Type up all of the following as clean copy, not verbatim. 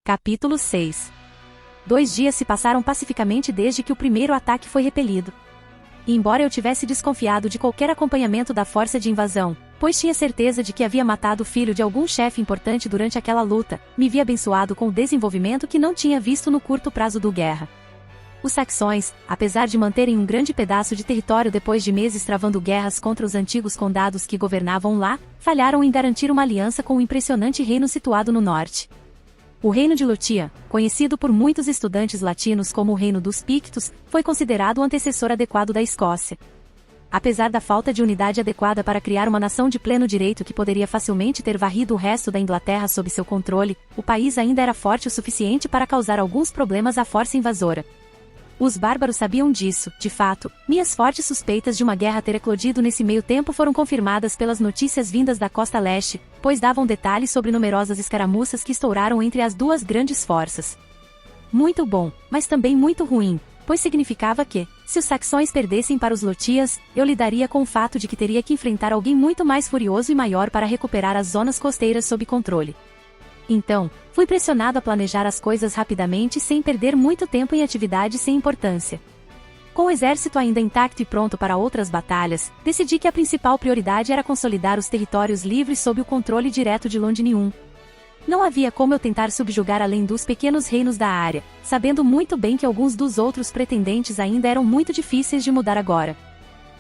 Capítulo 6. 2 dias se passaram pacificamente desde que o primeiro ataque foi repelido. E embora eu tivesse desconfiado de qualquer acompanhamento da força de invasão, pois tinha certeza de que havia matado o filho de algum chefe importante durante aquela luta, me vi abençoado com o desenvolvimento que não tinha visto no curto prazo do guerra. Os saxões, apesar de manterem um grande pedaço de território depois de meses travando guerras contra os antigos condados que governavam lá, falharam em garantir uma aliança com o impressionante reino situado no norte. O reino de Lutia, conhecido por muitos estudantes latinos como o reino dos Pictos, foi considerado o antecessor adequado da Escócia. Apesar da falta de unidade adequada para criar uma nação de pleno direito que poderia facilmente ter varrido o resto da Inglaterra sob seu controle, o país ainda era forte o suficiente para causar alguns problemas à força invasora. Os bárbaros sabiam disso, de fato. Minhas fortes suspeitas de uma guerra ter eclodido nesse meio tempo foram confirmadas pelas notícias vindas da costa leste, pois davam detalhes sobre numerosas escaramuças que estouraram entre as duas grandes forças. Muito bom, mas também muito ruim, pois significava que, se os saxões perdessem para os Lutias, eu lidaria com o fato de que teria que enfrentar alguém muito mais furioso e maior para recuperar as zonas costeiras sob controle. Então, fui pressionado a planejar as coisas rapidamente sem perder muito tempo em atividades sem importância. Com o exército ainda intacto e pronto para outras batalhas, decidi que a principal prioridade era consolidar os territórios livres sob o controle direto de Londinium. Não havia como eu tentar subjugar além dos pequenos reinos da área, sabendo muito bem que alguns dos outros pretendentes ainda eram muito difíceis de mudar agora.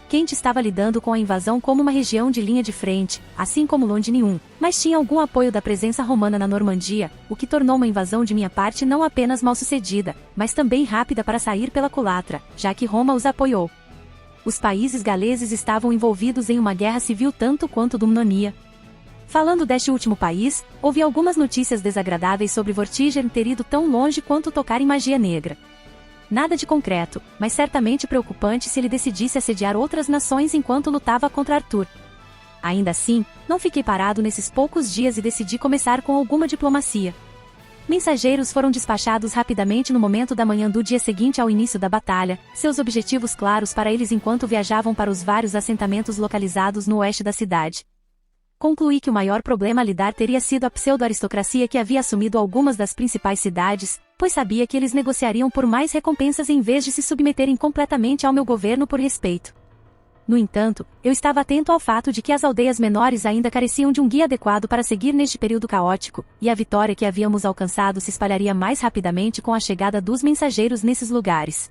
Kent estava lidando com a invasão como uma região de linha de frente, assim como Londinium, mas tinha algum apoio da presença romana na Normandia, o que tornou uma invasão de minha parte não apenas mal-sucedida, mas também rápida para sair pela culatra, já que Roma os apoiou. Os países galeses estavam envolvidos em uma guerra civil tanto quanto Dumnonia. Falando deste último país, houve algumas notícias desagradáveis sobre Vortigern ter ido tão longe quanto tocar em magia negra. Nada de concreto, mas certamente preocupante se ele decidisse assediar outras nações enquanto lutava contra Arthur. Ainda assim, não fiquei parado nesses poucos dias e decidi começar com alguma diplomacia. Mensageiros foram despachados rapidamente no momento da manhã do dia seguinte ao início da batalha, seus objetivos claros para eles enquanto viajavam para os vários assentamentos localizados no oeste da cidade. Concluí que o maior problema a lidar teria sido a pseudo-aristocracia que havia assumido algumas das principais cidades, pois sabia que eles negociariam por mais recompensas em vez de se submeterem completamente ao meu governo por respeito. No entanto, eu estava atento ao fato de que as aldeias menores ainda careciam de um guia adequado para seguir neste período caótico, e a vitória que havíamos alcançado se espalharia mais rapidamente com a chegada dos mensageiros nesses lugares.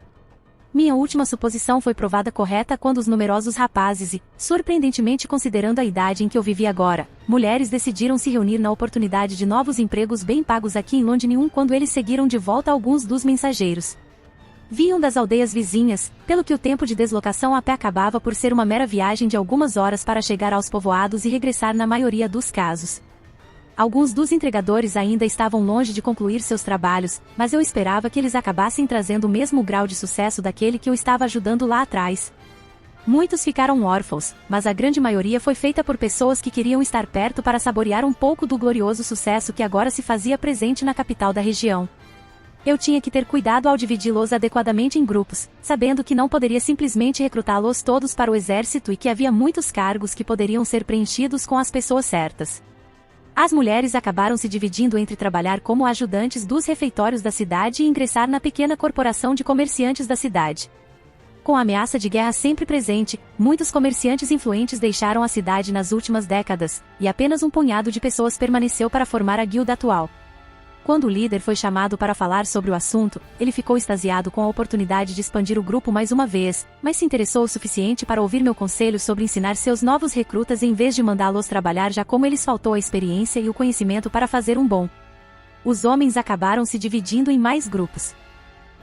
Minha última suposição foi provada correta quando os numerosos rapazes e, surpreendentemente considerando a idade em que eu vivia agora, mulheres decidiram se reunir na oportunidade de novos empregos bem pagos aqui em Londinium quando eles seguiram de volta alguns dos mensageiros. Vinham das aldeias vizinhas, pelo que o tempo de deslocação a pé acabava por ser uma mera viagem de algumas horas para chegar aos povoados e regressar na maioria dos casos. Alguns dos entregadores ainda estavam longe de concluir seus trabalhos, mas eu esperava que eles acabassem trazendo o mesmo grau de sucesso daquele que eu estava ajudando lá atrás. Muitos ficaram órfãos, mas a grande maioria foi feita por pessoas que queriam estar perto para saborear um pouco do glorioso sucesso que agora se fazia presente na capital da região. Eu tinha que ter cuidado ao dividi-los adequadamente em grupos, sabendo que não poderia simplesmente recrutá-los todos para o exército e que havia muitos cargos que poderiam ser preenchidos com as pessoas certas. As mulheres acabaram se dividindo entre trabalhar como ajudantes dos refeitórios da cidade e ingressar na pequena corporação de comerciantes da cidade. Com a ameaça de guerra sempre presente, muitos comerciantes influentes deixaram a cidade nas últimas décadas, e apenas um punhado de pessoas permaneceu para formar a guilda atual. Quando o líder foi chamado para falar sobre o assunto, ele ficou extasiado com a oportunidade de expandir o grupo mais uma vez, mas se interessou o suficiente para ouvir meu conselho sobre ensinar seus novos recrutas em vez de mandá-los trabalhar já como eles faltou a experiência e o conhecimento para fazer um bom. Os homens acabaram se dividindo em mais grupos.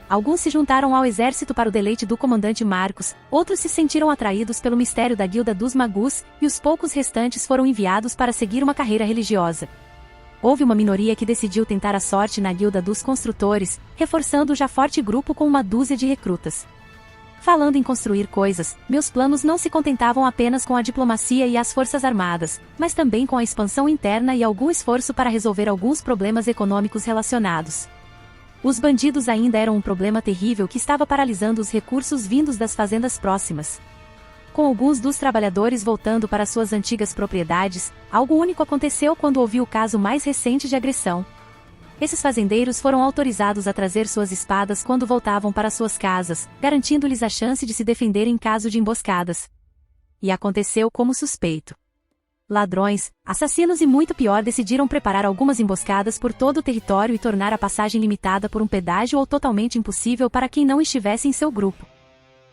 Alguns se juntaram ao exército para o deleite do comandante Marcos, outros se sentiram atraídos pelo mistério da guilda dos Magus, e os poucos restantes foram enviados para seguir uma carreira religiosa. Houve uma minoria que decidiu tentar a sorte na guilda dos construtores, reforçando o já forte grupo com uma dúzia de recrutas. Falando em construir coisas, meus planos não se contentavam apenas com a diplomacia e as forças armadas, mas também com a expansão interna e algum esforço para resolver alguns problemas econômicos relacionados. Os bandidos ainda eram um problema terrível que estava paralisando os recursos vindos das fazendas próximas. Com alguns dos trabalhadores voltando para suas antigas propriedades, algo único aconteceu quando ouvi o caso mais recente de agressão. Esses fazendeiros foram autorizados a trazer suas espadas quando voltavam para suas casas, garantindo-lhes a chance de se defender em caso de emboscadas. E aconteceu como suspeito. Ladrões, assassinos e muito pior decidiram preparar algumas emboscadas por todo o território e tornar a passagem limitada por um pedágio ou totalmente impossível para quem não estivesse em seu grupo.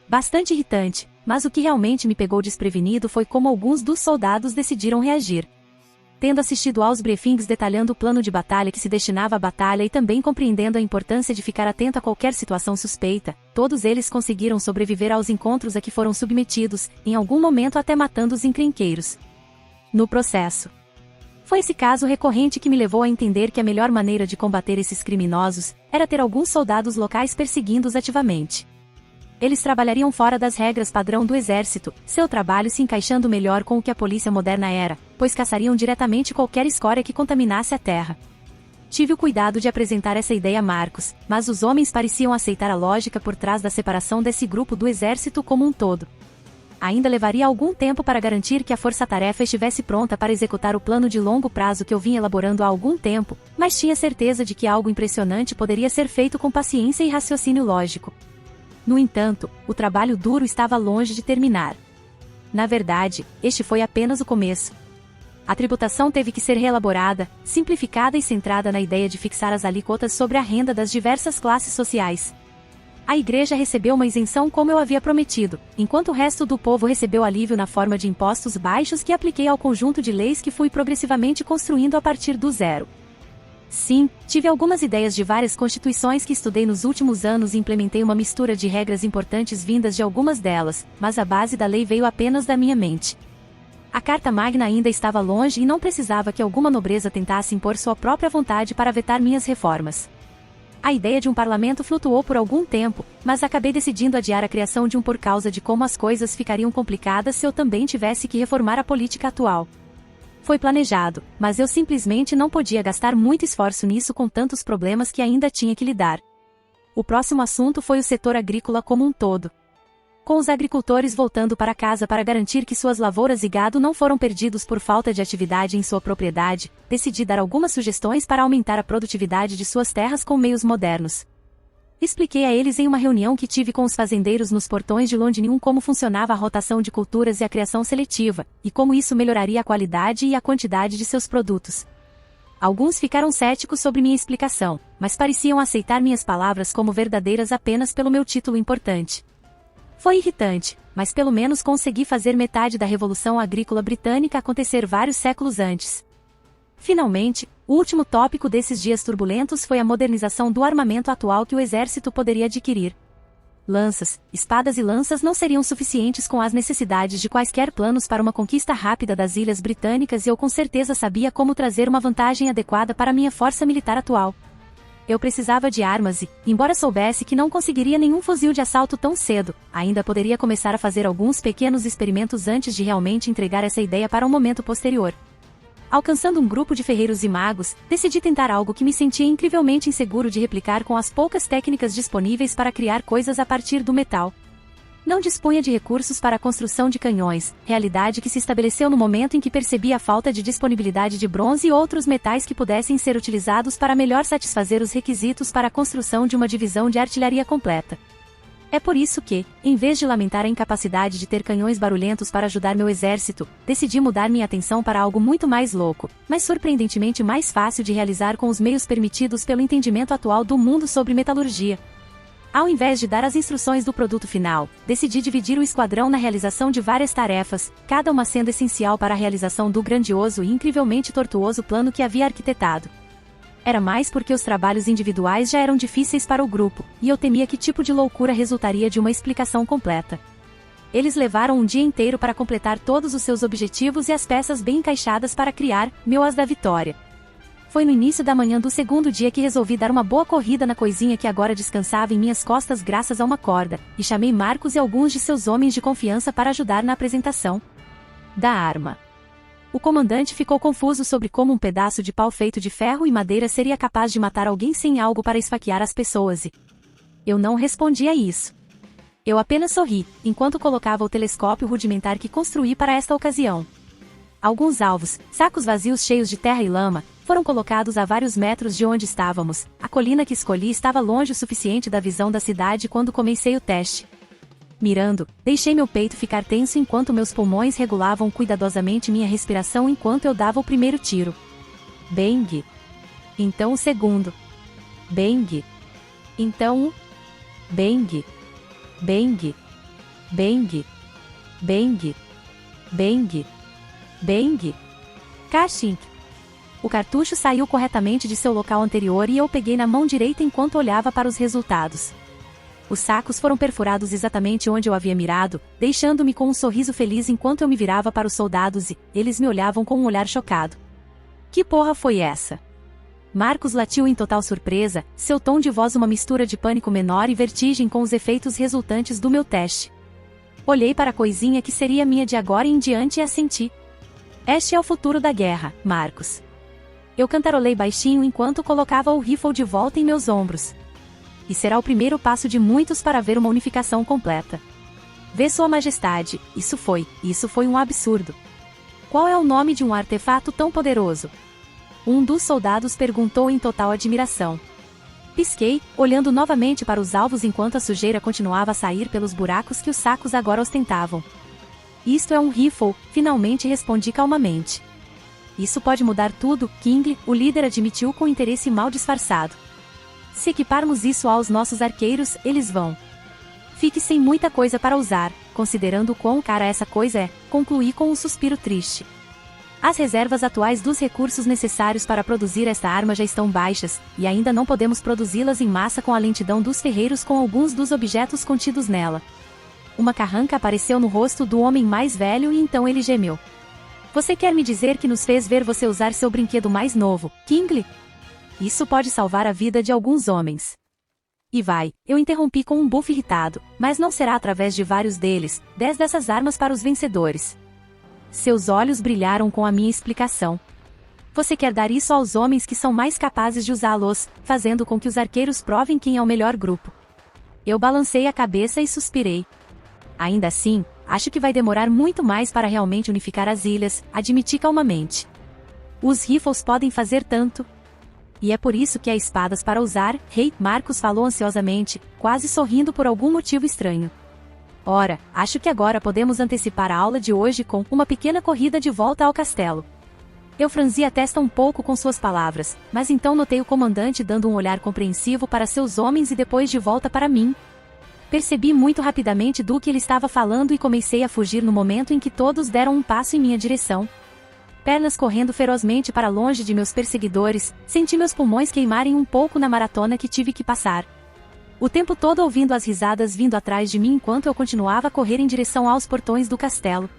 Bastante irritante, mas o que realmente me pegou desprevenido foi como alguns dos soldados decidiram reagir. Tendo assistido aos briefings detalhando o plano de batalha que se destinava à batalha e também compreendendo a importância de ficar atento a qualquer situação suspeita, todos eles conseguiram sobreviver aos encontros a que foram submetidos, em algum momento até matando os encrenqueiros. No processo. Foi esse caso recorrente que me levou a entender que a melhor maneira de combater esses criminosos era ter alguns soldados locais perseguindo-os ativamente. Eles trabalhariam fora das regras padrão do exército, seu trabalho se encaixando melhor com o que a polícia moderna era, pois caçariam diretamente qualquer escória que contaminasse a terra. Tive o cuidado de apresentar essa ideia a Marcos, mas os homens pareciam aceitar a lógica por trás da separação desse grupo do exército como um todo. Ainda levaria algum tempo para garantir que a força-tarefa estivesse pronta para executar o plano de longo prazo que eu vinha elaborando há algum tempo, mas tinha certeza de que algo impressionante poderia ser feito com paciência e raciocínio lógico. No entanto, o trabalho duro estava longe de terminar. Na verdade, este foi apenas o começo. A tributação teve que ser reelaborada, simplificada e centrada na ideia de fixar as alíquotas sobre a renda das diversas classes sociais. A igreja recebeu uma isenção como eu havia prometido, enquanto o resto do povo recebeu alívio na forma de impostos baixos que apliquei ao conjunto de leis que fui progressivamente construindo a partir do zero. Sim, tive algumas ideias de várias constituições que estudei nos últimos anos e implementei uma mistura de regras importantes vindas de algumas delas, mas a base da lei veio apenas da minha mente. A Carta Magna ainda estava longe e não precisava que alguma nobreza tentasse impor sua própria vontade para vetar minhas reformas. A ideia de um parlamento flutuou por algum tempo, mas acabei decidindo adiar a criação de um por causa de como as coisas ficariam complicadas se eu também tivesse que reformar a política atual. Foi planejado, mas eu simplesmente não podia gastar muito esforço nisso com tantos problemas que ainda tinha que lidar. O próximo assunto foi o setor agrícola como um todo. Com os agricultores voltando para casa para garantir que suas lavouras e gado não foram perdidos por falta de atividade em sua propriedade, decidi dar algumas sugestões para aumentar a produtividade de suas terras com meios modernos. Expliquei a eles em uma reunião que tive com os fazendeiros nos portões de Londinium como funcionava a rotação de culturas e a criação seletiva, e como isso melhoraria a qualidade e a quantidade de seus produtos. Alguns ficaram céticos sobre minha explicação, mas pareciam aceitar minhas palavras como verdadeiras apenas pelo meu título importante. Foi irritante, mas pelo menos consegui fazer metade da Revolução Agrícola Britânica acontecer vários séculos antes. Finalmente, o último tópico desses dias turbulentos foi a modernização do armamento atual que o exército poderia adquirir. Lanças, espadas e lanças não seriam suficientes com as necessidades de quaisquer planos para uma conquista rápida das ilhas britânicas e eu com certeza sabia como trazer uma vantagem adequada para minha força militar atual. Eu precisava de armas e, embora soubesse que não conseguiria nenhum fuzil de assalto tão cedo, ainda poderia começar a fazer alguns pequenos experimentos antes de realmente entregar essa ideia para um momento posterior. Alcançando um grupo de ferreiros e magos, decidi tentar algo que me sentia incrivelmente inseguro de replicar com as poucas técnicas disponíveis para criar coisas a partir do metal. Não dispunha de recursos para a construção de canhões, realidade que se estabeleceu no momento em que percebi a falta de disponibilidade de bronze e outros metais que pudessem ser utilizados para melhor satisfazer os requisitos para a construção de uma divisão de artilharia completa. É por isso que, em vez de lamentar a incapacidade de ter canhões barulhentos para ajudar meu exército, decidi mudar minha atenção para algo muito mais louco, mas surpreendentemente mais fácil de realizar com os meios permitidos pelo entendimento atual do mundo sobre metalurgia. Ao invés de dar as instruções do produto final, decidi dividir o esquadrão na realização de várias tarefas, cada uma sendo essencial para a realização do grandioso e incrivelmente tortuoso plano que havia arquitetado. Era mais porque os trabalhos individuais já eram difíceis para o grupo, e eu temia que tipo de loucura resultaria de uma explicação completa. Eles levaram um dia inteiro para completar todos os seus objetivos e as peças bem encaixadas para criar meu As da Vitória. Foi no início da manhã do segundo dia que resolvi dar uma boa corrida na coisinha que agora descansava em minhas costas graças a uma corda, e chamei Marcos e alguns de seus homens de confiança para ajudar na apresentação da arma. O comandante ficou confuso sobre como um pedaço de pau feito de ferro e madeira seria capaz de matar alguém sem algo para esfaquear as pessoas e... Eu não respondi a isso. Eu apenas sorri, enquanto colocava o telescópio rudimentar que construí para esta ocasião. Alguns alvos, sacos vazios cheios de terra e lama, foram colocados a vários metros de onde estávamos. A colina que escolhi estava longe o suficiente da visão da cidade quando comecei o teste. Mirando, deixei meu peito ficar tenso enquanto meus pulmões regulavam cuidadosamente minha respiração enquanto eu dava o primeiro tiro. Bang! Então o segundo. Bang! Então o... Bang! Bang! Bang! Bang! Bang! Bang! Cachink! O cartucho saiu corretamente de seu local anterior e eu peguei na mão direita enquanto olhava para os resultados. Os sacos foram perfurados exatamente onde eu havia mirado, deixando-me com um sorriso feliz enquanto eu me virava para os soldados e eles me olhavam com um olhar chocado. Que porra foi essa? Marcos latiu em total surpresa, seu tom de voz uma mistura de pânico menor e vertigem com os efeitos resultantes do meu teste. Olhei para a coisinha que seria minha de agora em diante e assenti. Este é o futuro da guerra, Marcos. Eu cantarolei baixinho enquanto colocava o rifle de volta em meus ombros. E será o primeiro passo de muitos para ver uma unificação completa. Vê Sua Majestade, isso foi um absurdo. Qual é o nome de um artefato tão poderoso? Um dos soldados perguntou em total admiração. Pisquei, olhando novamente para os alvos enquanto a sujeira continuava a sair pelos buracos que os sacos agora ostentavam. Isto é um rifle, finalmente respondi calmamente. Isso pode mudar tudo, King, o líder admitiu com interesse mal disfarçado. Se equiparmos isso aos nossos arqueiros, eles vão. Fique sem muita coisa para usar, considerando quão cara essa coisa é, concluí com um suspiro triste. As reservas atuais dos recursos necessários para produzir esta arma já estão baixas, e ainda não podemos produzi-las em massa com a lentidão dos ferreiros com alguns dos objetos contidos nela. Uma carranca apareceu no rosto do homem mais velho e então ele gemeu. Você quer me dizer que nos fez ver você usar seu brinquedo mais novo, Kingsley? Isso pode salvar a vida de alguns homens. E vai, eu interrompi com um bufo irritado, mas não será através de vários deles, 10 dessas armas para os vencedores. Seus olhos brilharam com a minha explicação. Você quer dar isso aos homens que são mais capazes de usá-los, fazendo com que os arqueiros provem quem é o melhor grupo. Eu balancei a cabeça e suspirei. Ainda assim, acho que vai demorar muito mais para realmente unificar as ilhas, admiti calmamente. Os rifles podem fazer tanto. E é por isso que há espadas para usar, Rei, Marcos falou ansiosamente, quase sorrindo por algum motivo estranho. Ora, acho que agora podemos antecipar a aula de hoje com uma pequena corrida de volta ao castelo. Eu franzi a testa um pouco com suas palavras, mas então notei o comandante dando um olhar compreensivo para seus homens e depois de volta para mim. Percebi muito rapidamente do que ele estava falando e comecei a fugir no momento em que todos deram um passo em minha direção. Pernas correndo ferozmente para longe de meus perseguidores, senti meus pulmões queimarem um pouco na maratona que tive que passar. O tempo todo ouvindo as risadas vindo atrás de mim enquanto eu continuava a correr em direção aos portões do castelo.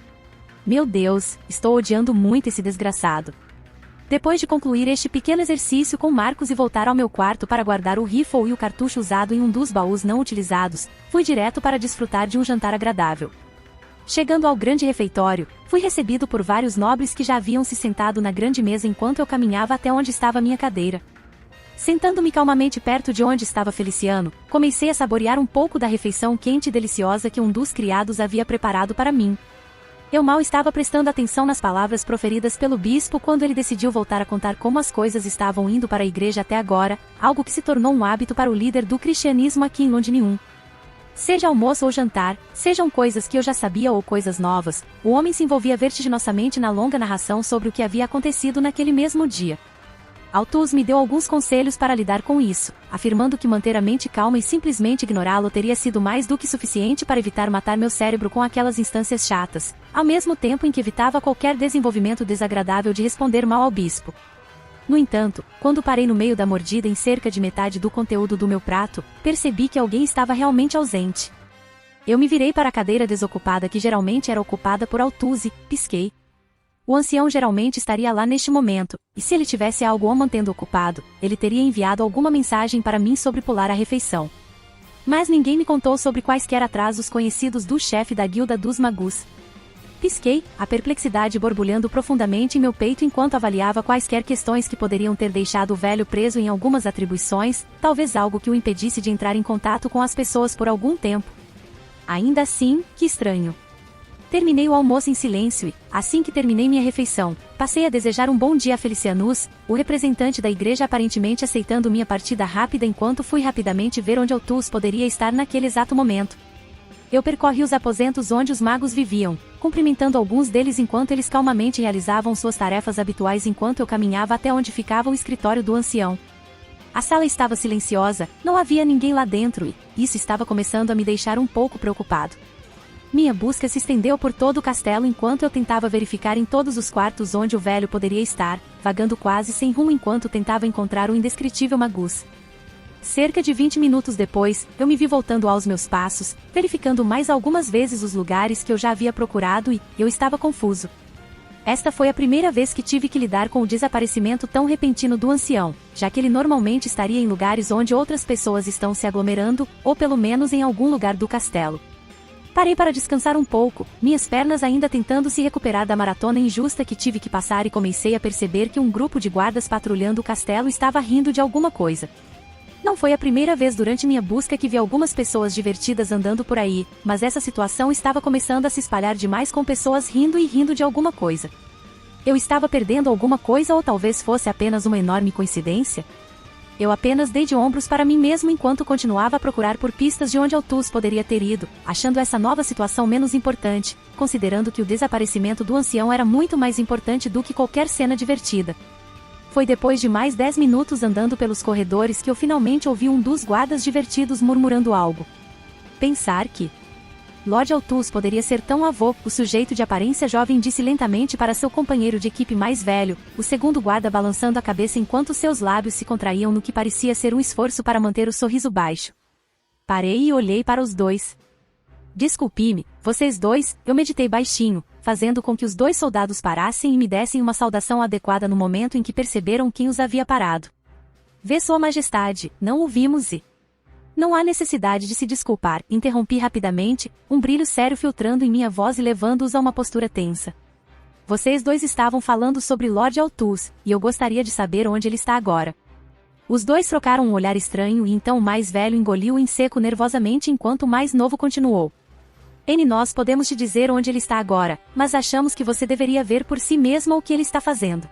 Meu Deus, estou odiando muito esse desgraçado. Depois de concluir este pequeno exercício com Marcos e voltar ao meu quarto para guardar o rifle e o cartucho usado em um dos baús não utilizados, fui direto para desfrutar de um jantar agradável. Chegando ao grande refeitório, fui recebido por vários nobres que já haviam se sentado na grande mesa enquanto eu caminhava até onde estava minha cadeira. Sentando-me calmamente perto de onde estava Feliciano, comecei a saborear um pouco da refeição quente e deliciosa que um dos criados havia preparado para mim. Eu mal estava prestando atenção nas palavras proferidas pelo bispo quando ele decidiu voltar a contar como as coisas estavam indo para a igreja até agora, algo que se tornou um hábito para o líder do cristianismo aqui em Londres. Seja almoço ou jantar, sejam coisas que eu já sabia ou coisas novas, o homem se envolvia vertiginosamente na longa narração sobre o que havia acontecido naquele mesmo dia. Altus me deu alguns conselhos para lidar com isso, afirmando que manter a mente calma e simplesmente ignorá-lo teria sido mais do que suficiente para evitar matar meu cérebro com aquelas instâncias chatas, ao mesmo tempo em que evitava qualquer desenvolvimento desagradável de responder mal ao bispo. No entanto, quando parei no meio da mordida em cerca de metade do conteúdo do meu prato, percebi que alguém estava realmente ausente. Eu me virei para a cadeira desocupada que geralmente era ocupada por Altus e pisquei. O ancião geralmente estaria lá neste momento, e se ele tivesse algo o mantendo ocupado, ele teria enviado alguma mensagem para mim sobre pular a refeição. Mas ninguém me contou sobre quaisquer atrasos conhecidos do chefe da guilda dos magus. Pisquei, a perplexidade borbulhando profundamente em meu peito enquanto avaliava quaisquer questões que poderiam ter deixado o velho preso em algumas atribuições, talvez algo que o impedisse de entrar em contato com as pessoas por algum tempo. Ainda assim, que estranho. Terminei o almoço em silêncio e, assim que terminei minha refeição, passei a desejar um bom dia a Felicianus, o representante da igreja aparentemente aceitando minha partida rápida enquanto fui rapidamente ver onde Altus poderia estar naquele exato momento. Eu percorri os aposentos onde os magos viviam, cumprimentando alguns deles enquanto eles calmamente realizavam suas tarefas habituais enquanto eu caminhava até onde ficava o escritório do ancião. A sala estava silenciosa, não havia ninguém lá dentro e, isso estava começando a me deixar um pouco preocupado. Minha busca se estendeu por todo o castelo enquanto eu tentava verificar em todos os quartos onde o velho poderia estar, vagando quase sem rumo enquanto tentava encontrar o indescritível Magus. Cerca de 20 minutos depois, eu me vi voltando aos meus passos, verificando mais algumas vezes os lugares que eu já havia procurado e, eu estava confuso. Esta foi a primeira vez que tive que lidar com o desaparecimento tão repentino do ancião, já que ele normalmente estaria em lugares onde outras pessoas estão se aglomerando, ou pelo menos em algum lugar do castelo. Parei para descansar um pouco, minhas pernas ainda tentando se recuperar da maratona injusta que tive que passar e comecei a perceber que um grupo de guardas patrulhando o castelo estava rindo de alguma coisa. Não foi a primeira vez durante minha busca que vi algumas pessoas divertidas andando por aí, mas essa situação estava começando a se espalhar demais com pessoas rindo e rindo de alguma coisa. Eu estava perdendo alguma coisa ou talvez fosse apenas uma enorme coincidência? Eu apenas dei de ombros para mim mesmo enquanto continuava a procurar por pistas de onde Altus poderia ter ido, achando essa nova situação menos importante, considerando que o desaparecimento do ancião era muito mais importante do que qualquer cena divertida. Foi depois de mais 10 minutos andando pelos corredores que eu finalmente ouvi um dos guardas divertidos murmurando algo. Pensar que Lord Altus poderia ser tão avô, o sujeito de aparência jovem disse lentamente para seu companheiro de equipe mais velho, o segundo guarda balançando a cabeça enquanto seus lábios se contraíam no que parecia ser um esforço para manter o sorriso baixo. Parei e olhei para os dois. Desculpe-me, vocês dois, eu meditei baixinho, fazendo com que os dois soldados parassem e me dessem uma saudação adequada no momento em que perceberam quem os havia parado. Vê Sua Majestade, não o vimos e... Não há necessidade de se desculpar, interrompi rapidamente, um brilho sério filtrando em minha voz e levando-os a uma postura tensa. Vocês dois estavam falando sobre Lord Altus, e eu gostaria de saber onde ele está agora. Os dois trocaram um olhar estranho e então o mais velho engoliu em seco nervosamente enquanto o mais novo continuou. Nós podemos te dizer onde ele está agora, mas achamos que você deveria ver por si mesmo o que ele está fazendo.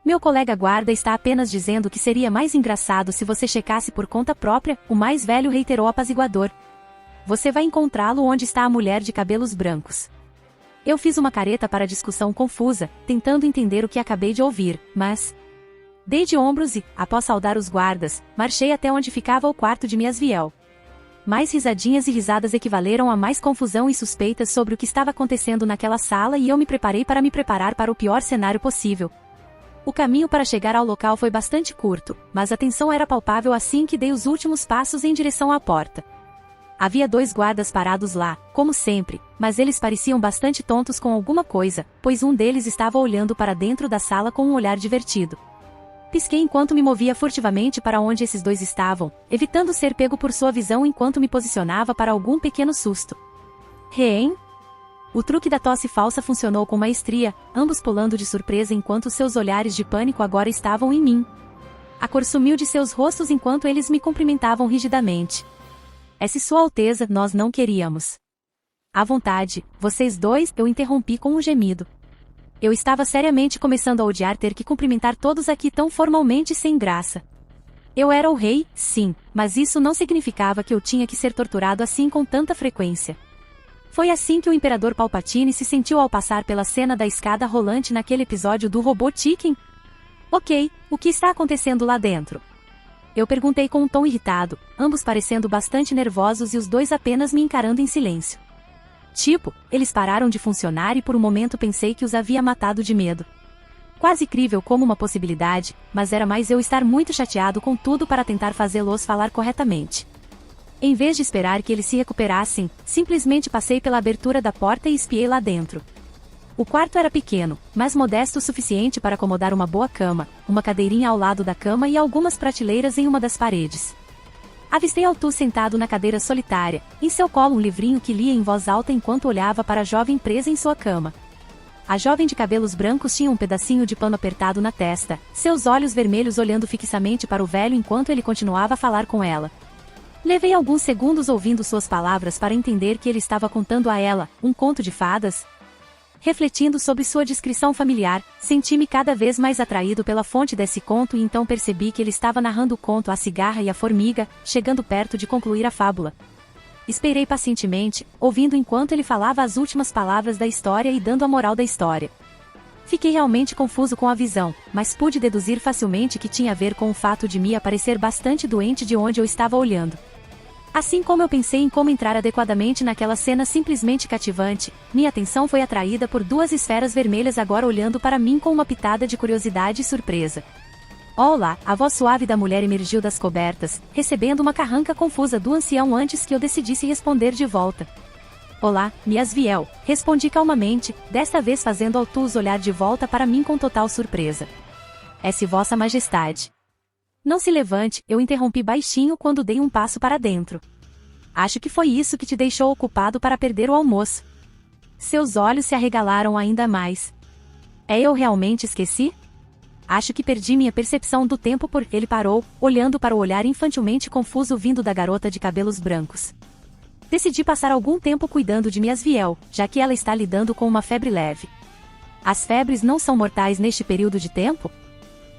Meu colega guarda está apenas dizendo que seria mais engraçado se você checasse por conta própria, o mais velho reiterou apaziguador. Você vai encontrá-lo onde está a mulher de cabelos brancos. Eu fiz uma careta para a discussão confusa, tentando entender o que acabei de ouvir, mas... Dei de ombros e, após saudar os guardas, marchei até onde ficava o quarto de Miasviel. Mais risadinhas e risadas equivaleram a mais confusão e suspeitas sobre o que estava acontecendo naquela sala e eu me preparei para me preparar para o pior cenário possível. O caminho para chegar ao local foi bastante curto, mas a tensão era palpável assim que dei os últimos passos em direção à porta. Havia 2 guardas parados lá, como sempre, mas eles pareciam bastante tontos com alguma coisa, pois um deles estava olhando para dentro da sala com um olhar divertido. Pisquei enquanto me movia furtivamente para onde esses 2 estavam, evitando ser pego por sua visão enquanto me posicionava para algum pequeno susto. Hein? O truque da tosse falsa funcionou com maestria, ambos pulando de surpresa enquanto seus olhares de pânico agora estavam em mim. A cor sumiu de seus rostos enquanto eles me cumprimentavam rigidamente. Se Sua Alteza, nós não queríamos. À vontade, vocês 2, eu interrompi com um gemido. Eu estava seriamente começando a odiar ter que cumprimentar todos aqui tão formalmente sem graça. Eu era o rei, sim, mas isso não significava que eu tinha que ser torturado assim com tanta frequência. Foi assim que o Imperador Palpatine se sentiu ao passar pela cena da escada rolante naquele episódio do robô Chicken? Ok, o que está acontecendo lá dentro? Eu perguntei com um tom irritado, ambos parecendo bastante nervosos e os 2 apenas me encarando em silêncio. Tipo, eles pararam de funcionar e por um momento pensei que os havia matado de medo. Quase crível como uma possibilidade, mas era mais eu estar muito chateado com tudo para tentar fazê-los falar corretamente. Em vez de esperar que eles se recuperassem, simplesmente passei pela abertura da porta e espiei lá dentro. O quarto era pequeno, mas modesto o suficiente para acomodar uma boa cama, uma cadeirinha ao lado da cama e algumas prateleiras em uma das paredes. Avistei Altus sentado na cadeira solitária, em seu colo um livrinho que lia em voz alta enquanto olhava para a jovem presa em sua cama. A jovem de cabelos brancos tinha um pedacinho de pano apertado na testa, seus olhos vermelhos olhando fixamente para o velho enquanto ele continuava a falar com ela. Levei alguns segundos ouvindo suas palavras para entender que ele estava contando a ela um conto de fadas. Refletindo sobre sua descrição familiar, senti-me cada vez mais atraído pela fonte desse conto e então percebi que ele estava narrando o conto A Cigarra e a Formiga, chegando perto de concluir a fábula. Esperei pacientemente, ouvindo enquanto ele falava as últimas palavras da história e dando a moral da história. Fiquei realmente confuso com a visão, mas pude deduzir facilmente que tinha a ver com o fato de Mia parecer bastante doente de onde eu estava olhando. Assim como eu pensei em como entrar adequadamente naquela cena simplesmente cativante, minha atenção foi atraída por duas esferas vermelhas agora olhando para mim com uma pitada de curiosidade e surpresa. Olá! A voz suave da mulher emergiu das cobertas, recebendo uma carranca confusa do ancião antes que eu decidisse responder de volta. Olá, Miasviel, respondi calmamente, desta vez fazendo Altuz olhar de volta para mim com total surpresa. É-se Vossa Majestade. Não se levante, eu interrompi baixinho quando dei um passo para dentro. Acho que foi isso que te deixou ocupado para perder o almoço. Seus olhos se arregalaram ainda mais. Eu realmente esqueci? Acho que perdi minha percepção do tempo porque ele parou, olhando para o olhar infantilmente confuso vindo da garota de cabelos brancos. Decidi passar algum tempo cuidando de Miasviel, já que ela está lidando com uma febre leve. As febres não são mortais neste período de tempo?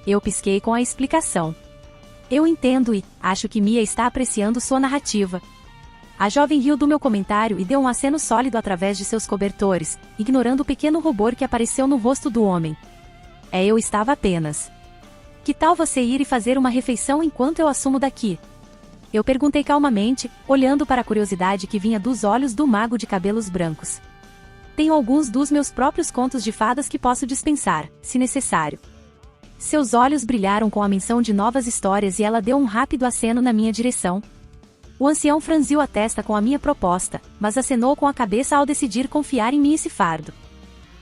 Eu pisquei com a explicação. Eu entendo e acho que Mia está apreciando sua narrativa. A jovem riu do meu comentário e deu um aceno sólido através de seus cobertores, ignorando o pequeno rubor que apareceu no rosto do homem. Eu estava apenas. Que tal você ir e fazer uma refeição enquanto eu assumo daqui? Eu perguntei calmamente, olhando para a curiosidade que vinha dos olhos do mago de cabelos brancos. Tenho alguns dos meus próprios contos de fadas que posso dispensar, se necessário. Seus olhos brilharam com a menção de novas histórias e ela deu um rápido aceno na minha direção. O ancião franziu a testa com a minha proposta, mas acenou com a cabeça ao decidir confiar em mim esse fardo.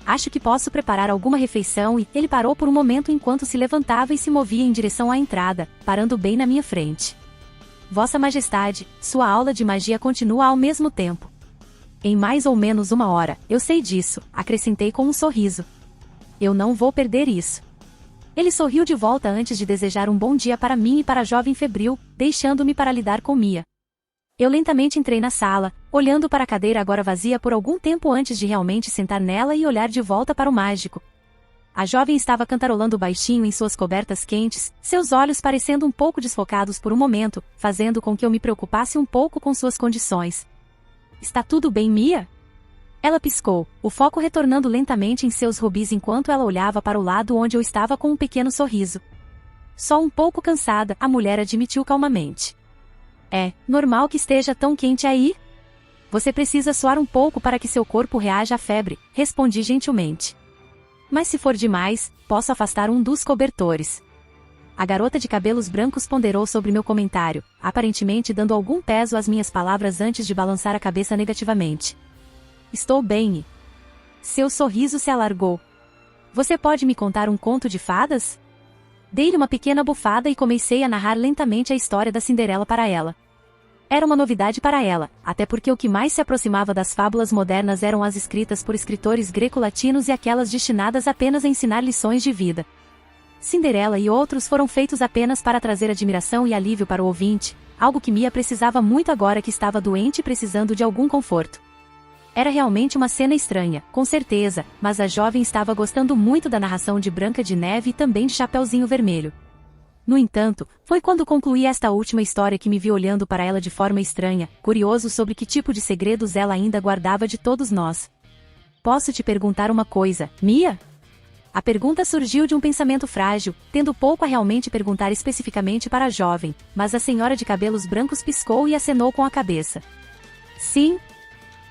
Acho que posso preparar alguma refeição e ele parou por um momento enquanto se levantava e se movia em direção à entrada, parando bem na minha frente. Vossa Majestade, sua aula de magia continua ao mesmo tempo. Em mais ou menos 1 hora, eu sei disso, acrescentei com um sorriso. Eu não vou perder isso. Ele sorriu de volta antes de desejar um bom dia para mim e para a jovem febril, deixando-me para lidar com Mia. Eu lentamente entrei na sala, olhando para a cadeira agora vazia por algum tempo antes de realmente sentar nela e olhar de volta para o mágico. A jovem estava cantarolando baixinho em suas cobertas quentes, seus olhos parecendo um pouco desfocados por um momento, fazendo com que eu me preocupasse um pouco com suas condições. Está tudo bem, Mia? Ela piscou, o foco retornando lentamente em seus rubis enquanto ela olhava para o lado onde eu estava com um pequeno sorriso. Só um pouco cansada, a mulher admitiu calmamente. É normal que esteja tão quente aí? Você precisa suar um pouco para que seu corpo reaja à febre, respondi gentilmente. Mas se for demais, posso afastar um dos cobertores. A garota de cabelos brancos ponderou sobre meu comentário, aparentemente dando algum peso às minhas palavras antes de balançar a cabeça negativamente. Estou bem e... Seu sorriso se alargou. Você pode me contar um conto de fadas? Dei-lhe uma pequena bufada e comecei a narrar lentamente a história da Cinderela para ela. Era uma novidade para ela, até porque o que mais se aproximava das fábulas modernas eram as escritas por escritores greco-latinos e aquelas destinadas apenas a ensinar lições de vida. Cinderela e outros foram feitos apenas para trazer admiração e alívio para o ouvinte, algo que Mia precisava muito agora que estava doente e precisando de algum conforto. Era realmente uma cena estranha, com certeza, mas a jovem estava gostando muito da narração de Branca de Neve e também de Chapeuzinho Vermelho. No entanto, foi quando concluí esta última história que me vi olhando para ela de forma estranha, curioso sobre que tipo de segredos ela ainda guardava de todos nós. Posso te perguntar uma coisa, Mia? A pergunta surgiu de um pensamento frágil, tendo pouco a realmente perguntar especificamente para a jovem, mas a senhora de cabelos brancos piscou e acenou com a cabeça. Sim.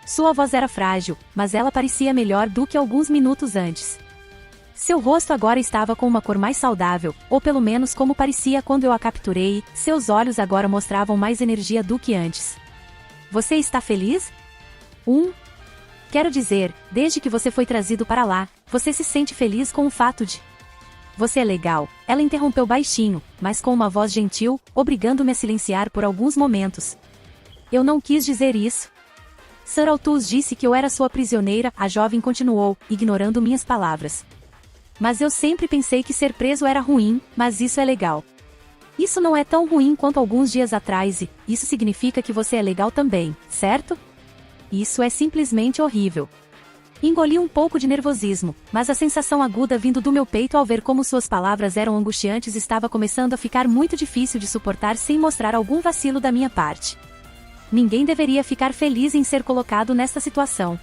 Sua voz era frágil, mas ela parecia melhor do que alguns minutos antes. Seu rosto agora estava com uma cor mais saudável, ou pelo menos como parecia quando eu a capturei, e seus olhos agora mostravam mais energia do que antes. Você está feliz? Quero dizer, desde que você foi trazido para lá, você se sente feliz com o fato de... Você é legal, ela interrompeu baixinho, mas com uma voz gentil, obrigando-me a silenciar por alguns momentos. Eu não quis dizer isso. Sir Altuz disse que eu era sua prisioneira, a jovem continuou, ignorando minhas palavras. Mas eu sempre pensei que ser preso era ruim, mas isso é legal. Isso não é tão ruim quanto alguns dias atrás e isso significa que você é legal também, certo? Isso é simplesmente horrível. Engoli um pouco de nervosismo, mas a sensação aguda vindo do meu peito ao ver como suas palavras eram angustiantes estava começando a ficar muito difícil de suportar sem mostrar algum vacilo da minha parte. Ninguém deveria ficar feliz em ser colocado nesta situação.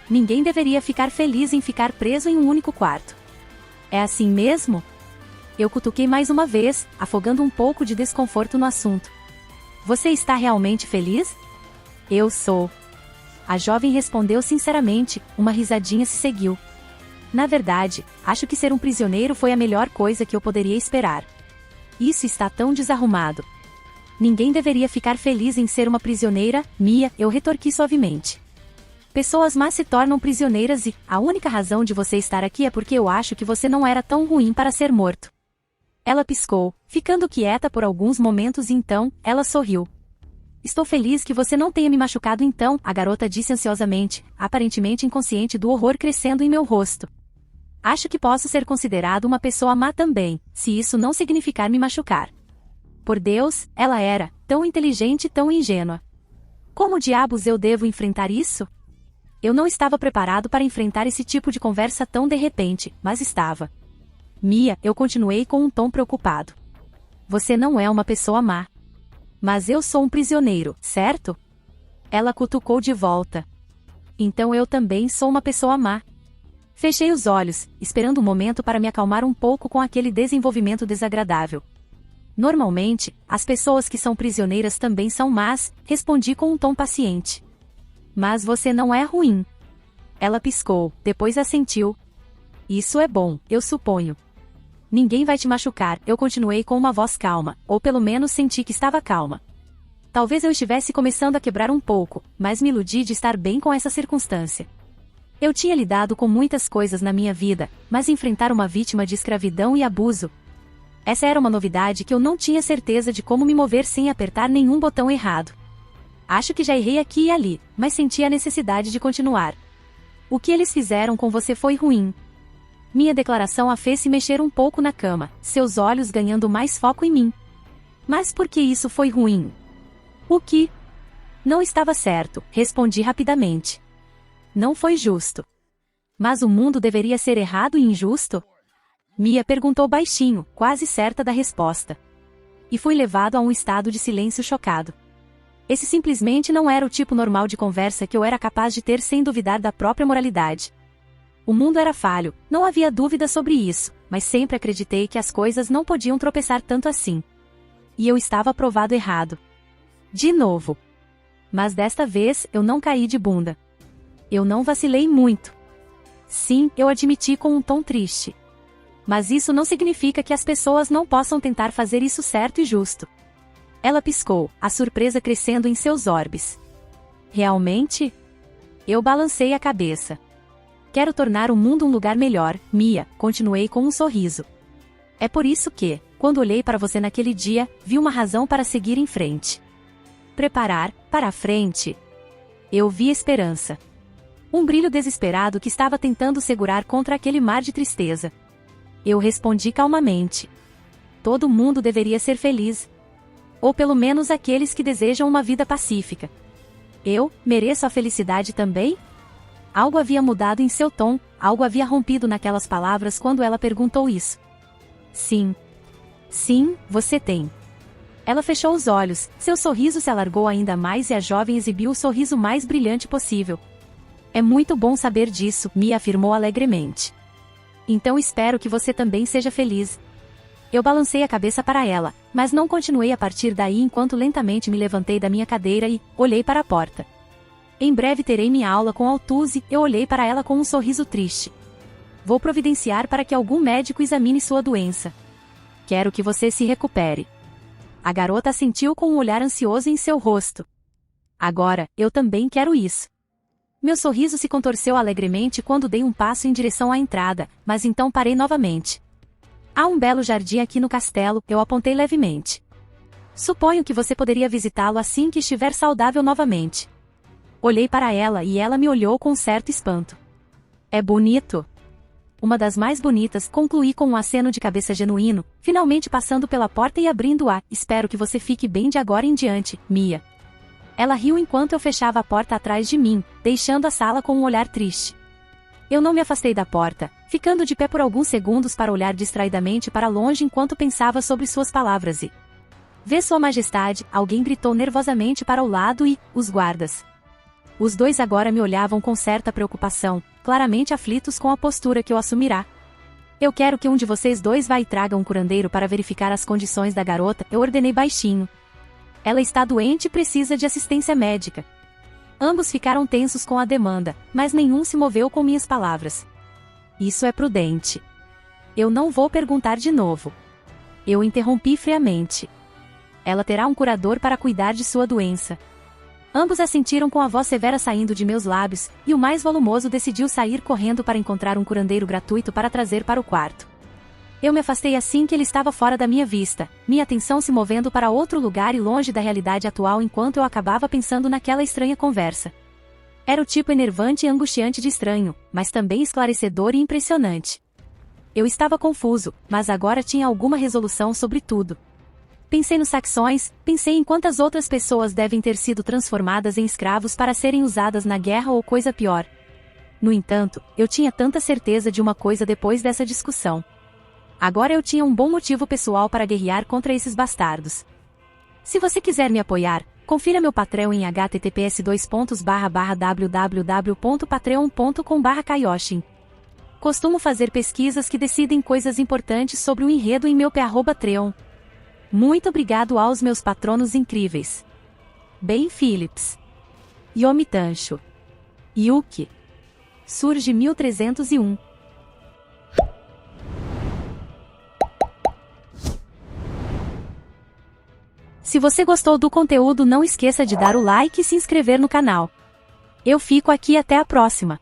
Ninguém deveria ficar feliz em ficar preso em um único quarto. É assim mesmo? Eu cutuquei mais uma vez, afogando um pouco de desconforto no assunto. Você está realmente feliz? Eu sou. A jovem respondeu sinceramente, uma risadinha se seguiu. Na verdade, acho que ser um prisioneiro foi a melhor coisa que eu poderia esperar. Isso está tão desarrumado. Ninguém deveria ficar feliz em ser uma prisioneira, Mia, eu retorqui suavemente. Pessoas más se tornam prisioneiras e a única razão de você estar aqui é porque eu acho que você não era tão ruim para ser morto. Ela piscou, ficando quieta por alguns momentos e então, ela sorriu. Estou feliz que você não tenha me machucado então, a garota disse ansiosamente, aparentemente inconsciente do horror crescendo em meu rosto. Acho que posso ser considerado uma pessoa má também, se isso não significar me machucar. Por Deus, ela era, tão inteligente e tão ingênua. Como diabos eu devo enfrentar isso? Eu não estava preparado para enfrentar esse tipo de conversa tão de repente, mas estava. Mia, eu continuei com um tom preocupado. Você não é uma pessoa má. Mas eu sou um prisioneiro, certo? Ela cutucou de volta. Então eu também sou uma pessoa má. Fechei os olhos, esperando um momento para me acalmar um pouco com aquele desenvolvimento desagradável. Normalmente, as pessoas que são prisioneiras também são más, respondi com um tom paciente. Mas você não é ruim. Ela piscou, depois assentiu. Isso é bom, eu suponho. Ninguém vai te machucar, eu continuei com uma voz calma, ou pelo menos senti que estava calma. Talvez eu estivesse começando a quebrar um pouco, mas me iludi de estar bem com essa circunstância. Eu tinha lidado com muitas coisas na minha vida, mas enfrentar uma vítima de escravidão e abuso. Essa era uma novidade que eu não tinha certeza de como me mover sem apertar nenhum botão errado. Acho que já errei aqui e ali, mas senti a necessidade de continuar. O que eles fizeram com você foi ruim. Minha declaração a fez se mexer um pouco na cama, seus olhos ganhando mais foco em mim. Mas por que isso foi ruim? O que? Não estava certo, respondi rapidamente. Não foi justo. Mas o mundo deveria ser errado e injusto? Mia perguntou baixinho, quase certa da resposta. E fui levado a um estado de silêncio chocado. Esse simplesmente não era o tipo normal de conversa que eu era capaz de ter sem duvidar da própria moralidade. O mundo era falho, não havia dúvida sobre isso, mas sempre acreditei que as coisas não podiam tropeçar tanto assim. E eu estava provado errado. De novo. Mas desta vez, eu não caí de bunda. Eu não vacilei muito. Sim, eu admiti com um tom triste. Mas isso não significa que as pessoas não possam tentar fazer isso certo e justo. Ela piscou, a surpresa crescendo em seus orbes. Realmente? Eu balancei a cabeça. Quero tornar o mundo um lugar melhor, Mia, continuei com um sorriso. É por isso que, quando olhei para você naquele dia, vi uma razão para seguir em frente. Preparar, para a frente. Eu vi esperança. Um brilho desesperado que estava tentando segurar contra aquele mar de tristeza. Eu respondi calmamente. Todo mundo deveria ser feliz. Ou pelo menos aqueles que desejam uma vida pacífica. Eu, mereço a felicidade também? Algo havia mudado em seu tom, algo havia rompido naquelas palavras quando ela perguntou isso. Sim. Sim, você tem. Ela fechou os olhos, seu sorriso se alargou ainda mais e a jovem exibiu o sorriso mais brilhante possível. É muito bom saber disso, Mia afirmou alegremente. Então espero que você também seja feliz. Eu balancei a cabeça para ela, mas não continuei a partir daí enquanto lentamente me levantei da minha cadeira e olhei para a porta. Em breve terei minha aula com Altuzzi, eu olhei para ela com um sorriso triste. Vou providenciar para que algum médico examine sua doença. Quero que você se recupere. A garota assentiu com um olhar ansioso em seu rosto. Agora, eu também quero isso. Meu sorriso se contorceu alegremente quando dei um passo em direção à entrada, mas então parei novamente. Há um belo jardim aqui no castelo, eu apontei levemente. Suponho que você poderia visitá-lo assim que estiver saudável novamente. Olhei para ela e ela me olhou com certo espanto. É bonito? uma das mais bonitas, concluí com um aceno de cabeça genuíno, finalmente passando pela porta e abrindo-a. Espero que você fique bem de agora em diante, Mia. Ela riu enquanto eu fechava a porta atrás de mim, deixando a sala com um olhar triste. Eu não me afastei da porta, ficando de pé por alguns segundos para olhar distraidamente para longe enquanto pensava sobre suas palavras e... Vê Sua Majestade, alguém gritou nervosamente para o lado e, os guardas. Os dois agora me olhavam com certa preocupação, claramente aflitos com a postura que eu assumirá. Eu quero que um de vocês dois vá e traga um curandeiro para verificar as condições da garota, eu ordenei baixinho. Ela está doente e precisa de assistência médica. Ambos ficaram tensos com a demanda, mas nenhum se moveu com minhas palavras. Isso é prudente. Eu não vou perguntar de novo. Eu interrompi friamente. Ela terá um curador para cuidar de sua doença. Ambos assentiram com a voz severa saindo de meus lábios, e o mais volumoso decidiu sair correndo para encontrar um curandeiro gratuito para trazer para o quarto. Eu me afastei assim que ele estava fora da minha vista, minha atenção se movendo para outro lugar e longe da realidade atual enquanto eu acabava pensando naquela estranha conversa. Era o tipo enervante e angustiante de estranho, mas também esclarecedor e impressionante. Eu estava confuso, mas agora tinha alguma resolução sobre tudo. Pensei nos saxões, pensei em quantas outras pessoas devem ter sido transformadas em escravos para serem usadas na guerra ou coisa pior. No entanto, eu tinha tanta certeza de uma coisa depois dessa discussão. Agora eu tinha um bom motivo pessoal para guerrear contra esses bastardos. Se você quiser me apoiar, confira meu Patreon em https://www.patreon.com/kaioshin. Costumo fazer pesquisas que decidem coisas importantes sobre o enredo em meu Patreon. Muito obrigado aos meus patronos incríveis. Ben Phillips, Yomi Tancho, Yuki, Surge 1301. Se você gostou do conteúdo, não esqueça de dar o like e se inscrever no canal. Eu fico aqui até a próxima.